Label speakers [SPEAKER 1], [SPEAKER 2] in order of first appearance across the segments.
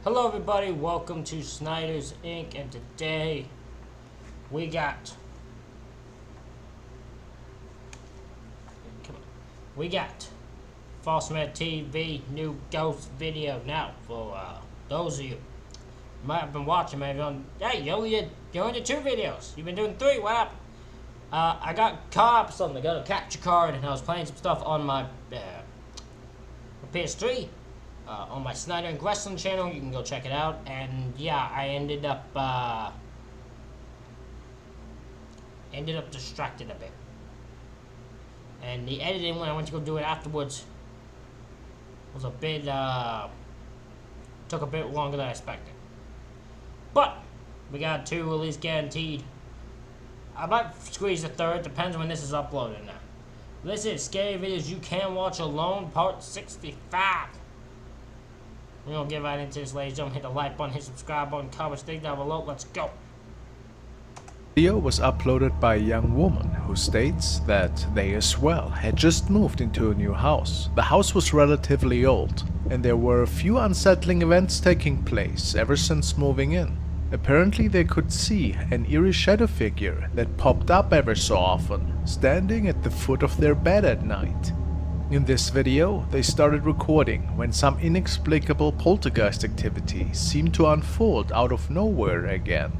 [SPEAKER 1] Hello everybody, welcome to Snyder's Inc. and today we got Frostmare TV new ghost video. Now for those of you who might have been watching, maybe on you only did 2 videos. You've been doing 3. What happened? I got caught up with something. I got a capture card and I was playing some stuff on my PS3. On my Snyder Inc. Wrestling channel, you can go check it out. And yeah, I ended up distracted a bit. And the editing when I went to go do it afterwards was a bit took a bit longer than I expected. But we got 2 at least guaranteed. I might squeeze a 3rd, depends when this is uploaded now. This is Scary Videos You Can Watch Alone, part 65. We don't get right into this, ladies and gentlemen. Hit the like button, hit subscribe button, comment, stick down below. Let's go.
[SPEAKER 2] The video was uploaded by a young woman who states that they as well had just moved into a new house. The house was relatively old, and there were a few unsettling events taking place ever since moving in. Apparently they could see an eerie shadow figure that popped up ever so often, standing at the foot of their bed at night. In this video, they started recording when some inexplicable poltergeist activity seemed to unfold out of nowhere again.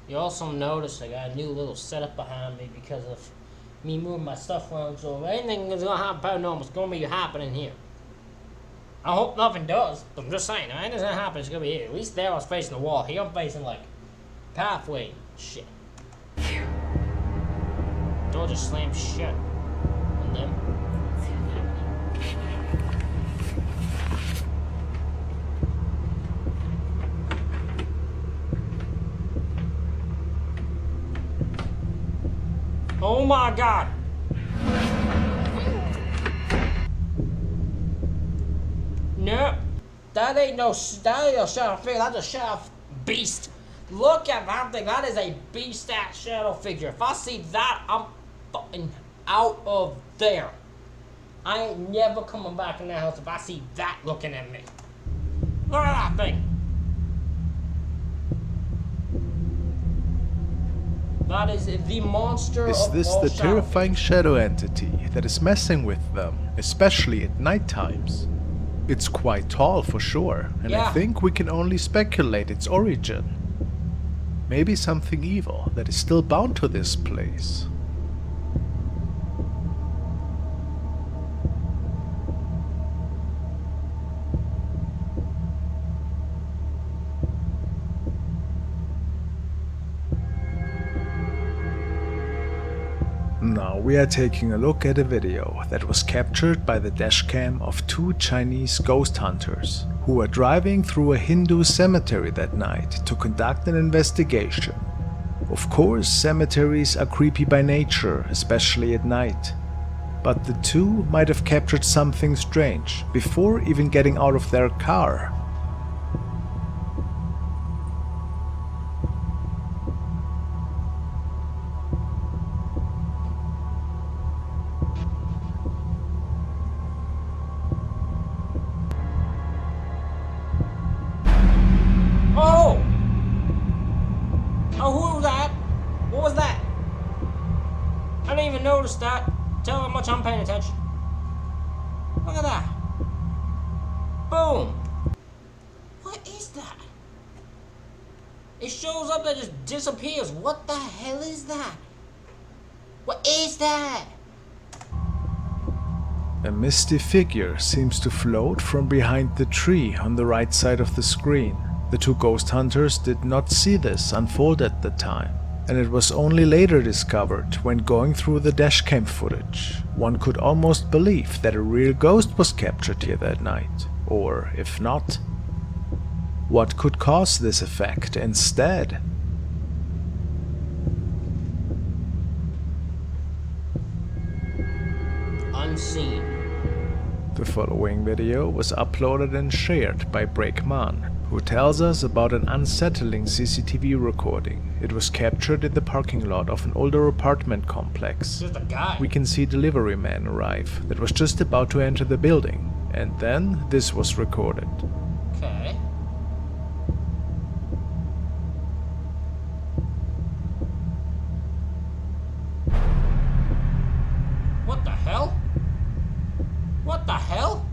[SPEAKER 1] You also notice I got a new little setup behind me because of me moving my stuff around, so if anything is gonna happen paranormal, it's gonna be happening here. I hope nothing does, but I'm just saying, if anything's gonna happen, it's gonna be here. At least there I was facing the wall. Here I'm facing like pathway shit. Door just slammed shut. And then oh my god! No, that ain't no shadow figure. That's a shadow beast. Look at that thing. That is a beast that shadow figure. If I see that, I'm fucking out of there. I ain't never coming back in that house if I see that looking at me. Look at that thing. That is the monster
[SPEAKER 2] Is
[SPEAKER 1] of
[SPEAKER 2] this
[SPEAKER 1] all
[SPEAKER 2] the
[SPEAKER 1] shadow
[SPEAKER 2] terrifying shadow entity that is messing with them, especially at night times? It's quite tall for sure, and
[SPEAKER 1] Yeah.
[SPEAKER 2] I think we can only speculate its origin. Maybe something evil that is still bound to this place. Now we are taking a look at a video that was captured by the dashcam of 2 Chinese ghost hunters who were driving through a Hindu cemetery that night to conduct an investigation. Of course, cemeteries are creepy by nature, especially at night. But the 2 might have captured something strange before even getting out of their car.
[SPEAKER 1] Oh! Oh, who was that? What was that? I didn't even notice that. Tell how much I'm paying attention. Look at that. Boom. What is that? It shows up and just disappears. What the hell is that? What is that?
[SPEAKER 2] A misty figure seems to float from behind the tree on the right side of the screen. The 2 ghost hunters did not see this unfold at the time. And it was only later discovered when going through the dashcam footage. One could almost believe that a real ghost was captured here that night. Or if not, what could cause this effect instead?
[SPEAKER 1] Unseen.
[SPEAKER 2] The following video was uploaded and shared by Breakman, who tells us about an unsettling CCTV recording. It was captured in the parking lot of an older apartment complex.
[SPEAKER 1] There's a guy.
[SPEAKER 2] We can see delivery man arrive that was just about to enter the building, and then this was recorded.
[SPEAKER 1] Okay. What the hell? What the hell?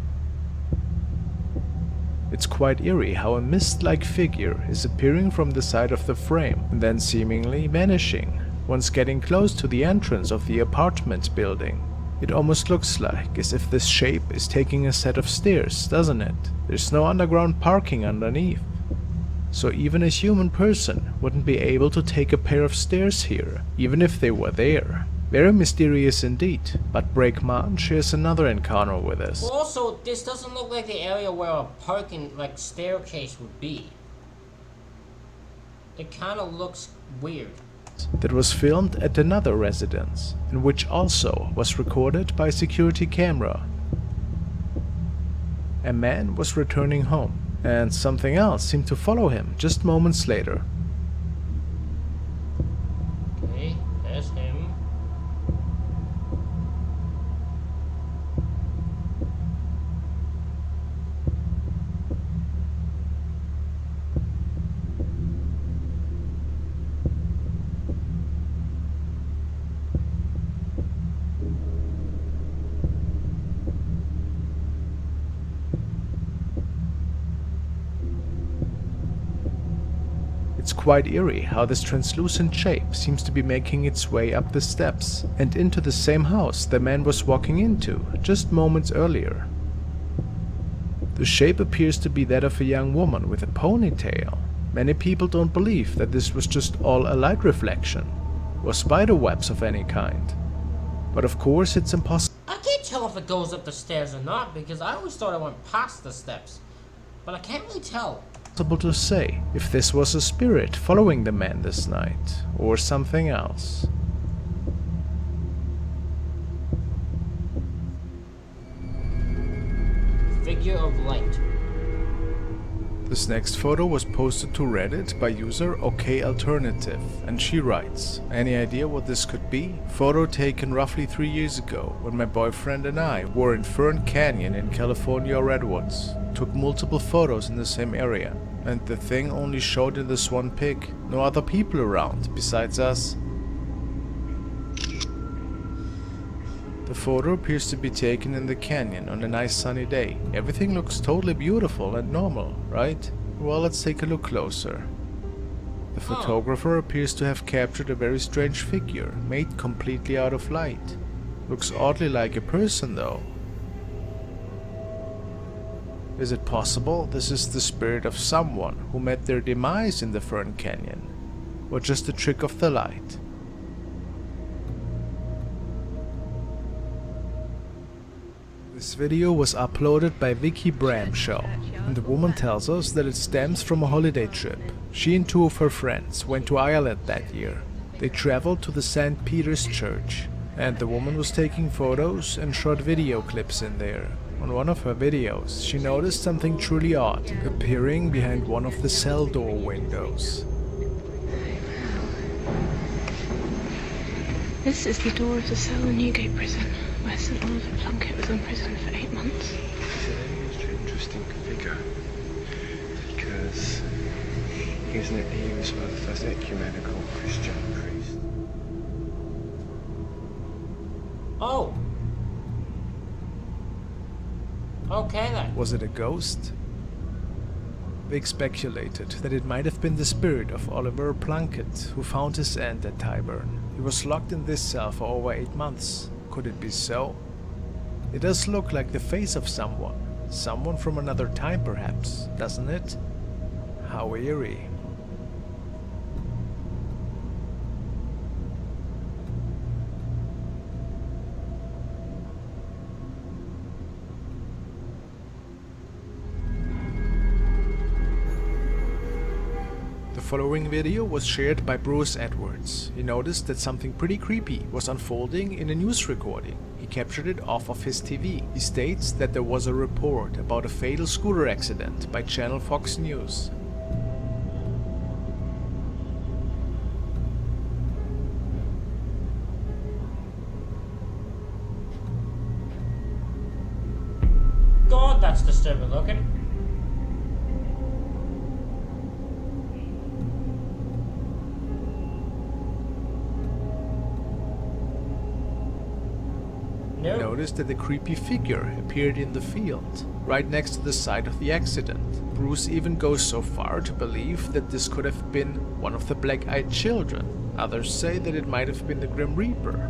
[SPEAKER 2] It's quite eerie how a mist-like figure is appearing from the side of the frame and then seemingly vanishing once getting close to the entrance of the apartment building. It almost looks like as if this shape is taking a set of stairs, doesn't it? There's no underground parking underneath. So even a human person wouldn't be able to take a pair of stairs here, even if they were there. Very mysterious indeed, but Breakman shares another encounter with us.
[SPEAKER 1] Well, also, this doesn't look like the area where a parking, staircase would be. It kind of looks weird.
[SPEAKER 2] That was filmed at another residence, and which also was recorded by a security camera. A man was returning home, and something else seemed to follow him just moments later.
[SPEAKER 1] Okay, there's him.
[SPEAKER 2] It's quite eerie how this translucent shape seems to be making its way up the steps and into the same house the man was walking into just moments earlier. The shape appears to be that of a young woman with a ponytail. Many people don't believe that this was just all a light reflection or spider webs of any kind. But of course it's impossible.
[SPEAKER 1] I can't tell if it goes up the stairs or not because I always thought it went past the steps. But I can't really tell.
[SPEAKER 2] To say if this was a spirit following the man this night or something else.
[SPEAKER 1] Figure of light.
[SPEAKER 2] This next photo was posted to Reddit by user OKAlternative, and she writes, "Any idea what this could be? Photo taken roughly 3 years ago when my boyfriend and I were in Fern Canyon in California Redwoods. Took multiple photos in the same area, and the thing only showed in this one pic. No other people around besides us." The photo appears to be taken in the canyon on a nice sunny day. Everything looks totally beautiful and normal, right? Well, let's take a look closer. The photographer appears to have captured a very strange figure, made completely out of light. Looks oddly like a person though. Is it possible this is the spirit of someone who met their demise in the Fern Canyon? Or just a trick of the light? This video was uploaded by Vicky Bramshaw, and the woman tells us that it stems from a holiday trip. She and 2 of her friends went to Ireland that year. They traveled to the St. Peter's Church, and the woman was taking photos and shot video clips in there. On one of her videos, she noticed something truly odd appearing behind one of the cell door windows.
[SPEAKER 3] This is the door of the cell in Newgate Prison, where St. Oliver Plunkett was imprisoned for 8 months.
[SPEAKER 4] He's an interesting figure, because isn't it he was one of the first ecumenical Christian priests?
[SPEAKER 1] Oh! Okay then.
[SPEAKER 2] Was it a ghost? Vic speculated that it might have been the spirit of Oliver Plunkett, who found his end at Tyburn. He was locked in this cell for over 8 months. Could it be so? It does look like the face of someone. Someone from another time perhaps, doesn't it? How eerie. following video was shared by Bruce Edwards. He noticed that something pretty creepy was unfolding in a news recording. He captured it off of his TV. He states that there was a report about a fatal scooter accident by channel Fox News.
[SPEAKER 1] God, that's disturbing looking. Nope.
[SPEAKER 2] Noticed that a creepy figure appeared in the field, right next to the site of the accident. Bruce even goes so far to believe that this could have been one of the black-eyed children. Others say that it might have been the Grim Reaper,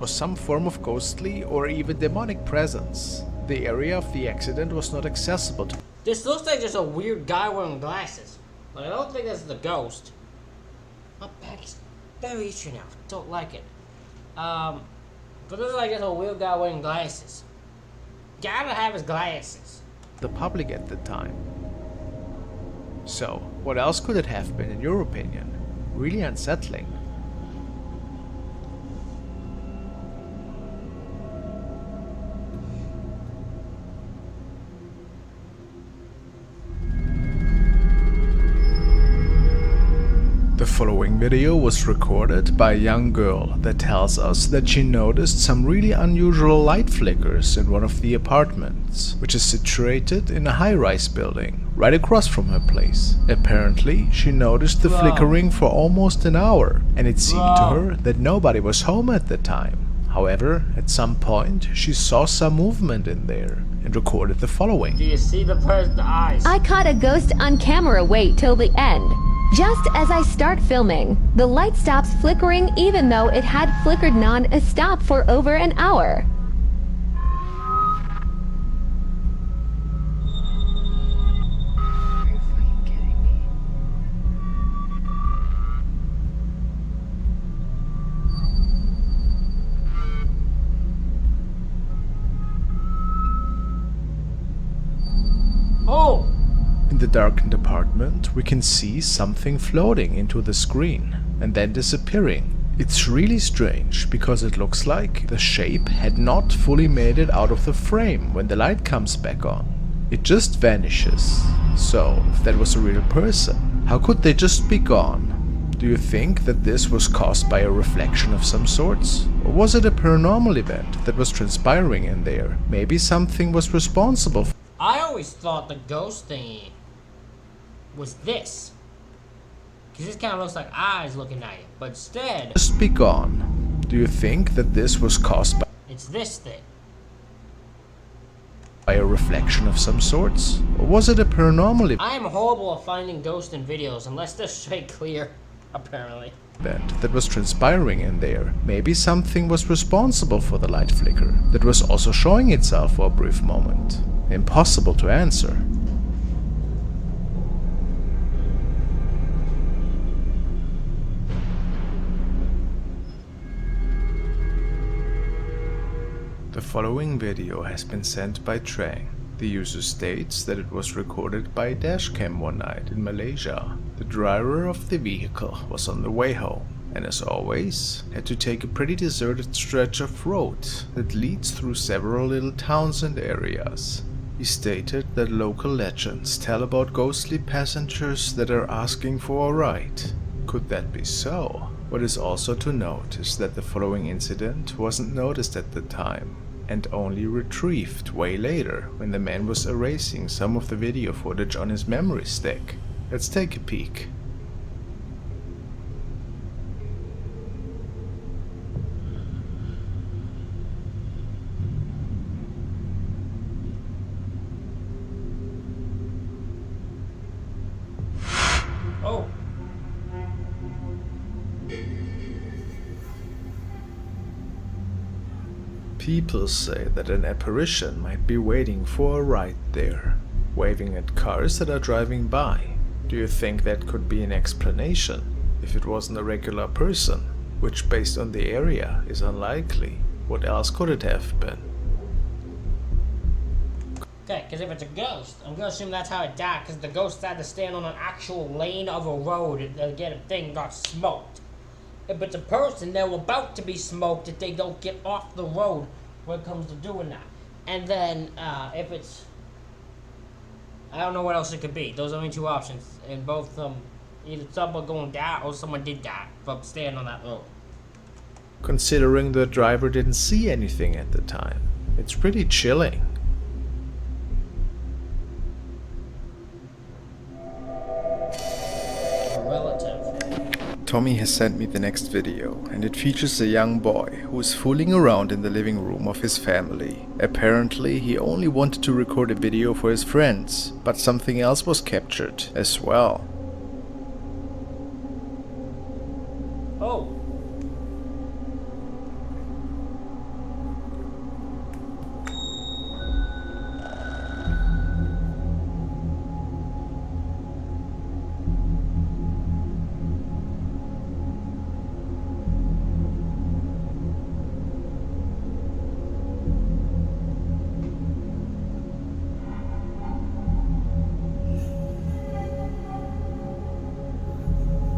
[SPEAKER 2] or some form of ghostly or even demonic presence. The area of the accident was not accessible to.
[SPEAKER 1] This looks like just a weird guy wearing glasses. Like, I don't think that's the ghost. My back is very itchy now. Don't like it. But this is like just a weird guy wearing glasses. Gotta have his glasses.
[SPEAKER 2] The public at the time. So, what else could it have been in your opinion? Really unsettling. The following video was recorded by a young girl that tells us that she noticed some really unusual light flickers in one of the apartments, which is situated in a high-rise building right across from her place. Apparently, she noticed the flickering for almost an hour, and it seemed to her that nobody was home at the time. However, at some point, she saw some movement in there and recorded the following.
[SPEAKER 1] Do you see the person's eyes?
[SPEAKER 5] I caught a ghost on camera. Wait till the end. Just as I start filming, the light stops flickering even though it had flickered non-stop for over an hour.
[SPEAKER 1] Oh!
[SPEAKER 2] In the darkened apartment, we can see something floating into the screen and then disappearing. It's really strange because it looks like the shape had not fully made it out of the frame when the light comes back on. It just vanishes. So, if that was a real person, how could they just be gone? Do you think that this was caused by a reflection of some sorts? Or was it a paranormal event that was transpiring in there? Maybe something was responsible for.
[SPEAKER 1] I always thought the ghost thingy was this. Because this kind of looks like eyes looking at you. But instead,
[SPEAKER 2] Just be gone. Do you think that this was caused
[SPEAKER 1] it's this thing.
[SPEAKER 2] by a reflection of some sorts? Or was it a paranormal
[SPEAKER 1] I am horrible at finding ghosts in videos unless they're straight clear, apparently.
[SPEAKER 2] event that was transpiring in there? Maybe something was responsible for the light flicker that was also showing itself for a brief moment. Impossible to answer. The following video has been sent by Trang. The user states that it was recorded by a dashcam one night in Malaysia. The driver of the vehicle was on the way home and, as always, had to take a pretty deserted stretch of road that leads through several little towns and areas. He stated that local legends tell about ghostly passengers that are asking for a ride. Could that be so? What is also to note is that the following incident wasn't noticed at the time, and only retrieved way later when the man was erasing some of the video footage on his memory stick. Let's take a peek.
[SPEAKER 1] Oh.
[SPEAKER 2] People say that an apparition might be waiting for a ride there, waving at cars that are driving by. Do you think that could be an explanation if it wasn't a regular person, which based on the area is unlikely? What else could it have been?
[SPEAKER 1] Okay, because if it's a ghost, I'm going to assume that's how it died, because the ghost had to stand on an actual lane of a road and get a thing got smoked. If it's a person, they're about to be smoked if they don't get off the road when it comes to doing that. And then, if it's... I don't know what else it could be. Those are only two options. And both either someone going down or someone did die from standing on that road.
[SPEAKER 2] Considering the driver didn't see anything at the time, it's pretty chilling.
[SPEAKER 6] Tommy has sent me the next video, and it features a young boy who is fooling around in the living room of his family. Apparently, he only wanted to record a video for his friends, but something else was captured as well.
[SPEAKER 1] Oh.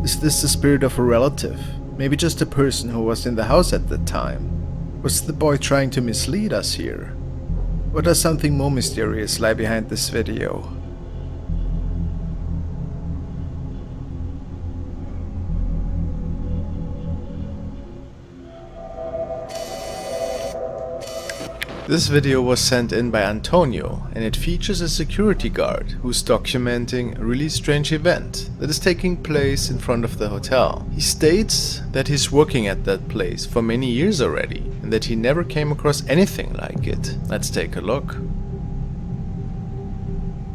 [SPEAKER 6] Is this the spirit of a relative? Maybe just a person who was in the house at the time? Was the boy trying to mislead us here? Or does something more mysterious lie behind this video? This video was sent in by Antonio, and it features a security guard who's documenting a really strange event that is taking place in front of the hotel. He states that he's working at that place for many years already, and that he never came across anything like it. Let's take a look.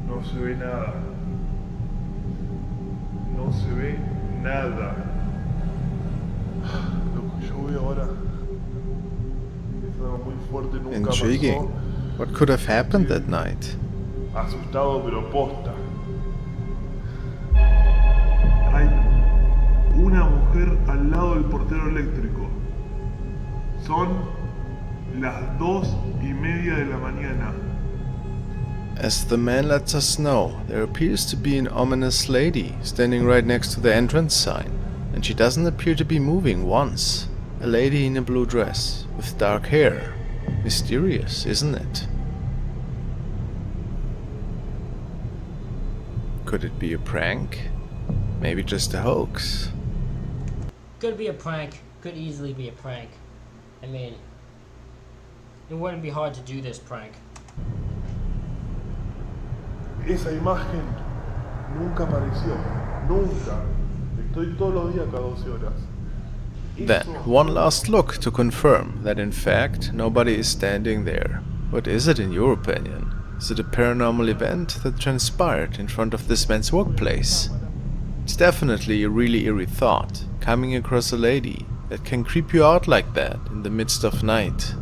[SPEAKER 7] No se ve nada. No se ve nada. Lo que yo veo ahora es algo muy fuerte, nunca
[SPEAKER 6] Intriguing.
[SPEAKER 7] pasó.
[SPEAKER 6] What could have happened that night?
[SPEAKER 7] Asustado pero posta. Hay una mujer al lado del portero eléctrico. Son las 2:30 de la mañana.
[SPEAKER 6] As the man lets us know, there appears to be an ominous lady standing right next to the entrance sign, and she doesn't appear to be moving once. A lady in a blue dress, with dark hair. Mysterious, isn't it? Could it be a prank? Maybe just a hoax?
[SPEAKER 1] Could be a prank. Could easily be a prank. I mean, it wouldn't be hard to do this prank.
[SPEAKER 7] Esa imagen nunca apareció. Nunca. Estoy todos los días cada 12 horas.
[SPEAKER 6] Then, one last look to confirm that in fact nobody is standing there. What is it in your opinion? Is it a paranormal event that transpired in front of this man's workplace? It's definitely a really eerie thought, coming across a lady that can creep you out like that in the midst of night.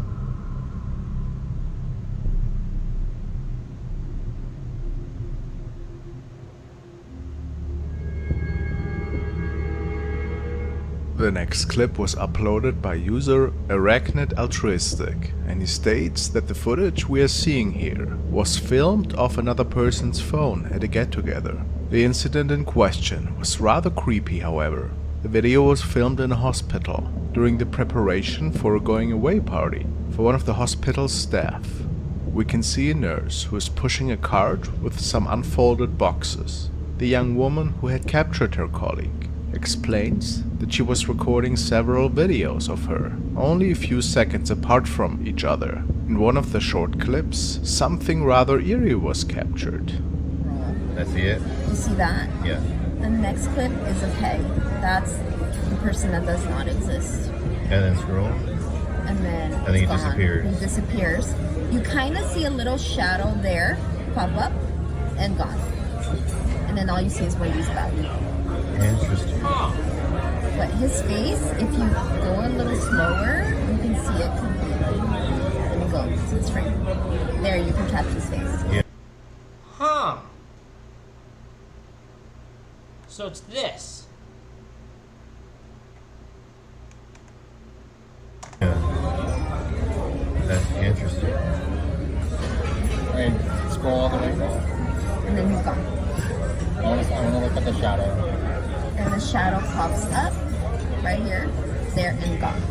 [SPEAKER 2] The next clip was uploaded by user Arachnid Altruistic, and he states that the footage we are seeing here was filmed off another person's phone at a get-together. The incident in question was rather creepy, however. The video was filmed in a hospital during the preparation for a going-away party for one of the hospital's staff. We can see a nurse who is pushing a cart with some unfolded boxes. The young woman who had captured her colleague explains that she was recording several videos of her, only a few seconds apart from each other. In one of the short clips, something rather eerie was captured.
[SPEAKER 8] I see it.
[SPEAKER 9] You see that?
[SPEAKER 8] Yeah.
[SPEAKER 9] The next clip is of Hay. That's the person that does not exist.
[SPEAKER 8] And then scroll.
[SPEAKER 9] And then
[SPEAKER 8] I think
[SPEAKER 9] it's
[SPEAKER 8] it
[SPEAKER 9] gone.
[SPEAKER 8] disappears.
[SPEAKER 9] It disappears. You kind of see a little shadow there pop up and gone. And then all you see is where he's back.
[SPEAKER 8] Interesting.
[SPEAKER 9] But his face, if you go a little slower, you can see it completely. Let me go to the screen. There, you can catch his face.
[SPEAKER 8] Yeah.
[SPEAKER 1] Huh. So it's this.
[SPEAKER 8] Yeah. That's interesting.
[SPEAKER 10] And scroll
[SPEAKER 1] shadow.
[SPEAKER 9] And the shadow pops up right here, there, and gone.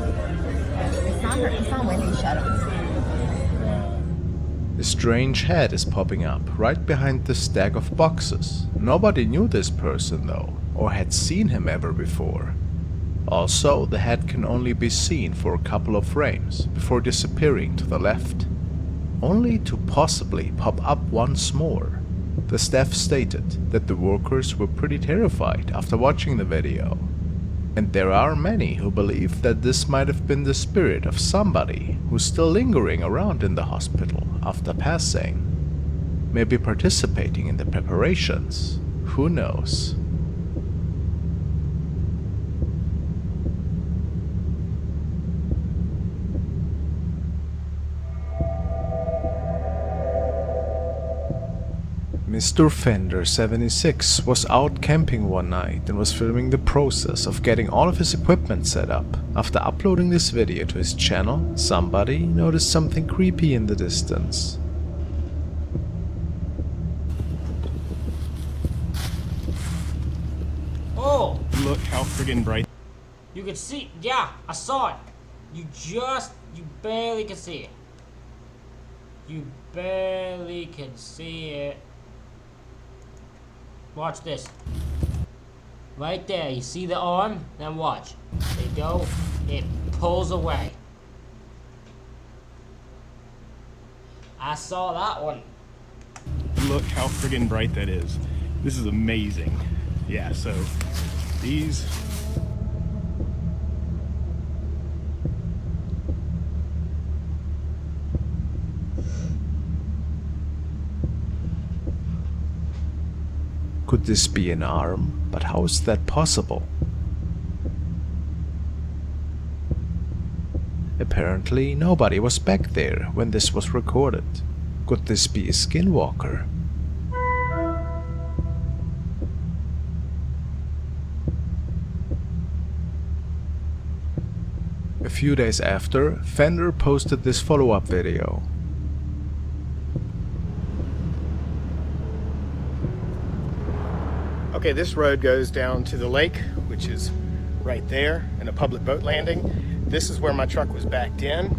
[SPEAKER 9] It's not Wendy's shadow.
[SPEAKER 2] A strange head is popping up right behind the stack of boxes. Nobody knew this person though, or had seen him ever before. Also, the head can only be seen for a couple of frames before disappearing to the left, only to possibly pop up once more. The staff stated that the workers were pretty terrified after watching the video, and there are many who believe that this might have been the spirit of somebody who's still lingering around in the hospital after passing, maybe participating in the preparations, who knows. Mr. Fender 76 was out camping one night and was filming the process of getting all of his equipment set up. After uploading this video to his channel, somebody noticed something creepy in the distance.
[SPEAKER 1] Oh!
[SPEAKER 10] Look how friggin' bright.
[SPEAKER 1] You can see, yeah, I saw it. You barely can see it. You barely can see it. Watch this. Right there, you see the arm? Then watch. There you go. It pulls away. I saw that one.
[SPEAKER 10] Look how friggin' bright that is. This is amazing. Yeah, so these
[SPEAKER 2] Could this be an arm? But how is that possible? Apparently nobody was back there when this was recorded. Could this be a skinwalker? A few days after, Fender posted this follow-up video.
[SPEAKER 10] Okay, this road goes down to the lake, which is right there, and a public boat landing. This is where my truck was backed in.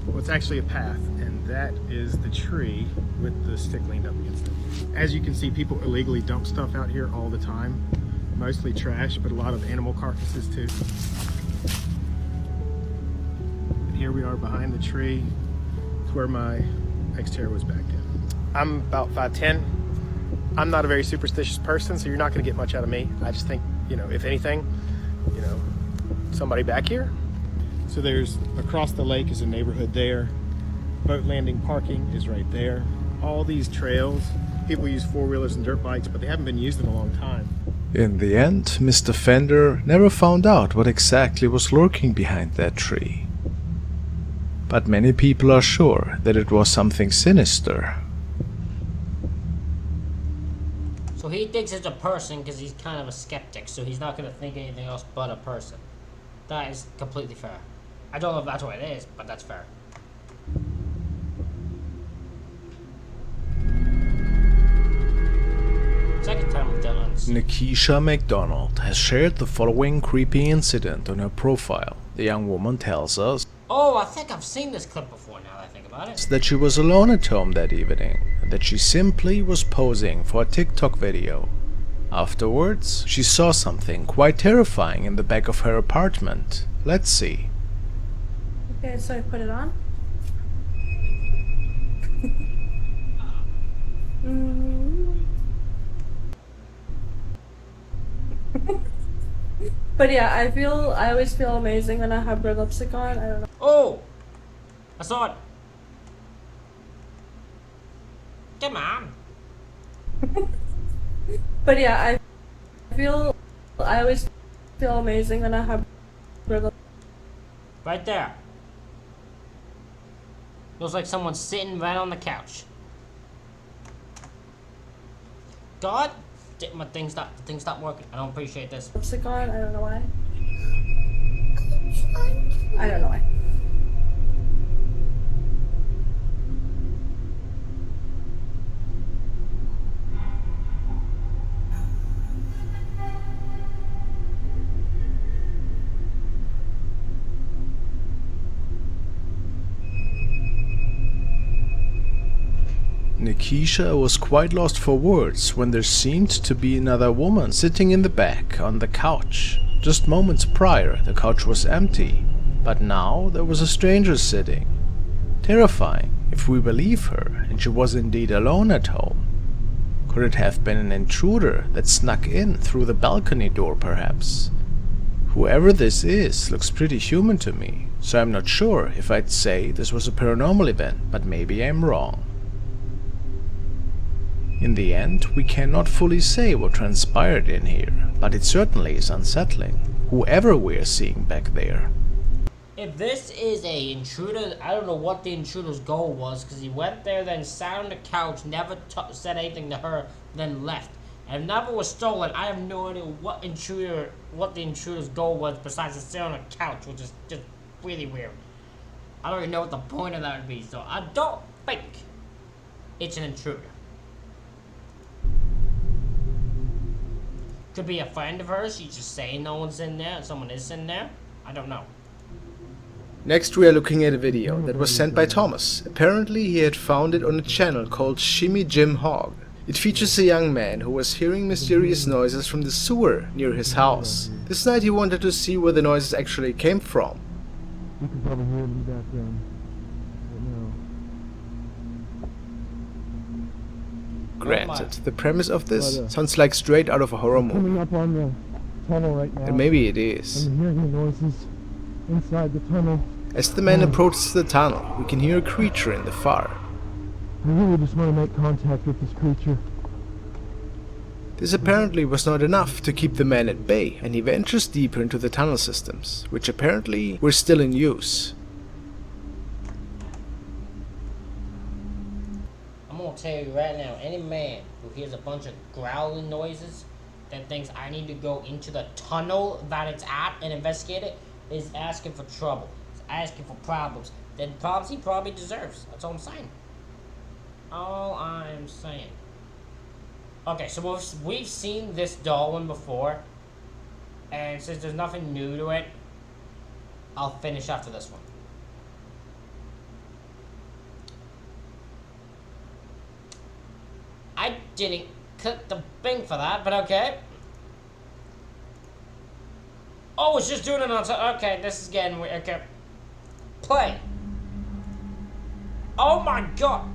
[SPEAKER 10] Well, it's actually a path, and that is the tree with the stick leaned up against it. As you can see, people illegally dump stuff out here all the time. Mostly trash, but a lot of animal carcasses too. And here we are behind the tree. It's where my Xterra was backed in. I'm about 5'10". I'm not a very superstitious person, so you're not going to get much out of me. I just think, you know, if anything, you know, somebody back here. So there's, across the lake is a neighborhood there. Boat landing parking is right there. All these trails, people use four-wheelers and dirt bikes, but they haven't been used in a long time.
[SPEAKER 2] In the end, Mr. Fender never found out what exactly was lurking behind that tree. But many people are sure that it was something sinister.
[SPEAKER 1] So he thinks it's a person because he's kind of a skeptic, so he's not going to think anything else but a person. That is completely fair. I don't know if that's what it is, but that's fair. Second time we've done this.
[SPEAKER 2] Nikisha McDonald has shared the following creepy incident on her profile. The young woman tells us
[SPEAKER 1] Oh, I think I've seen this clip before now that I think about it.
[SPEAKER 2] that she was alone at home that evening, and that she simply was posing for a TikTok video. Afterwards, she saw something quite terrifying in the back of her apartment. Let's see.
[SPEAKER 3] Okay, so I put it on. But yeah, I always feel amazing when I have red lipstick on. I don't know.
[SPEAKER 1] Oh! I saw it. Come on.
[SPEAKER 3] But yeah, I always feel amazing when I have red lipstick.
[SPEAKER 1] Right there. Looks like someone's sitting right on the couch. God, my thing stopped working. I don't appreciate this.
[SPEAKER 3] Lipstick on. I don't know why. I don't know why.
[SPEAKER 2] Nikisha was quite lost for words when there seemed to be another woman sitting in the back on the couch. Just moments prior, the couch was empty, but now there was a stranger sitting. Terrifying, if we believe her, and she was indeed alone at home. Could it have been an intruder that snuck in through the balcony door, perhaps? Whoever this is looks pretty human to me, so I'm not sure if I'd say this was a paranormal event, but maybe I'm wrong. In the end, we cannot fully say what transpired in here, but it certainly is unsettling, whoever we're seeing back there.
[SPEAKER 1] If this is a intruder, I don't know what the intruder's goal was, because he went there, then sat on the couch, never said anything to her, then left. And if nothing was stolen, I have no idea what the intruder's goal was besides to sit on a couch, which is just really weird. I don't even know what the point of that would be, so I don't think it's an intruder. Could be a friend of hers, she's just saying no one's in there, and someone is in there. I don't know.
[SPEAKER 6] Next we are looking at a video that was sent by Thomas. Apparently he had found it on a channel called Shimmy Jim Hog. It features a young man who was hearing mysterious noises from the sewer near his house. This night he wanted to see where the noises actually came from.
[SPEAKER 11] You can probably hear it in the background right now.
[SPEAKER 6] Granted, the premise of this sounds like straight out of a horror movie.
[SPEAKER 11] Coming up on the tunnel right now.
[SPEAKER 6] And maybe it is.
[SPEAKER 11] I'm hearing the noises inside the tunnel.
[SPEAKER 6] As the man approaches the tunnel, we can hear a creature in the far.
[SPEAKER 11] I really just want to make contact with this creature.
[SPEAKER 6] This apparently was not enough to keep the man at bay, and he ventures deeper into the tunnel systems, which apparently were still in use.
[SPEAKER 1] I'm gonna tell you right now, any man who hears a bunch of growling noises that thinks I need to go into the tunnel that it's at and investigate it is asking for trouble. Is asking for problems. Then problems he probably deserves. That's all I'm saying. All I'm saying. Okay, so we've seen this doll one before, and since there's nothing new to it, I'll finish after this one. I didn't click the thing for that, but okay. Oh, it's just doing it on top. Okay, this is getting weird. Okay. Play. Oh my god.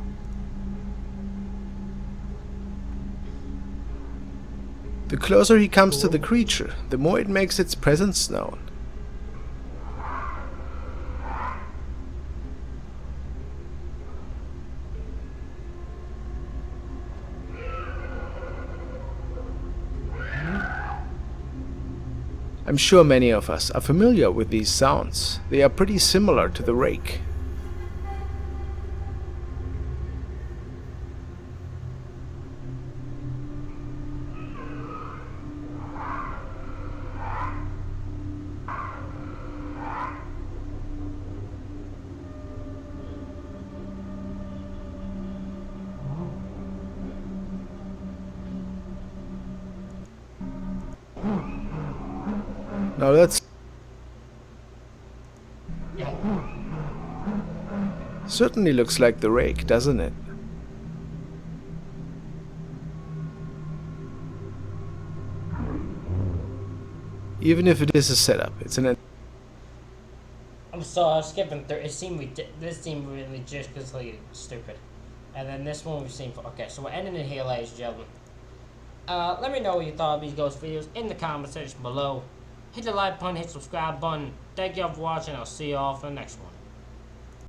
[SPEAKER 6] The closer he comes to the creature, the more it makes its presence known. I'm sure many of us are familiar with these sounds. They are pretty similar to the rake. Now that's certainly looks like the rake, doesn't it? Even if it is a setup, it's an.
[SPEAKER 1] I'm sorry, I was skipping through. This seemed really ridiculously stupid. And then this one we've seen for. Okay, so we're ending it here, ladies and gentlemen. Let me know what you thought of these ghost videos in the comment section below. Hit the like button, hit the subscribe button. Thank you all for watching. I'll see you all for the next one.